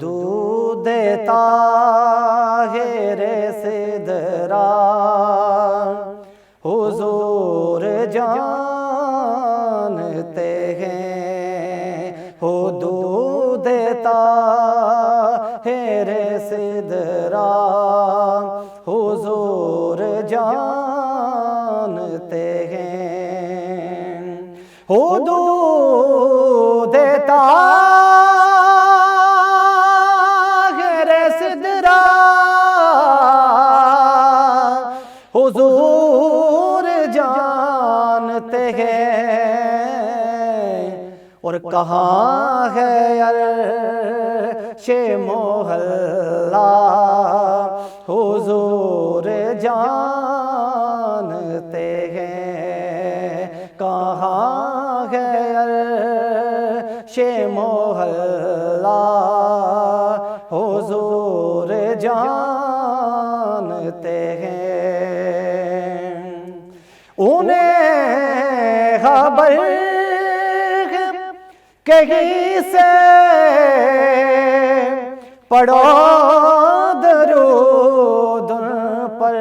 دودھ طاہر سدرا حضور جانتے ہیں، دودھ طاہر سدرا حضور جانتے ہیں، دودھ طاہر سدرا حضور جانتے ہیں، اور کہاں ہے عرش معلا حضور جانتے ہیں، کہاں ہے عرش معلا حضور جانتے ہیں، انہیں خبر کہیں سے پڑھو درود ان پر،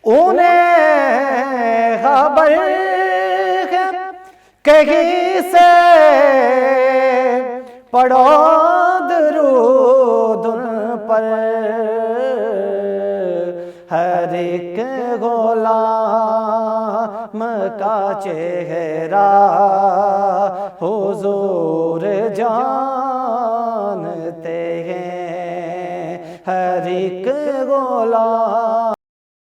انہیں خبر کہیں سے پڑھو درود ان پر، ہر ایک غلام کا چہرہ حضور جانتے ہیں، ہر ایک غلام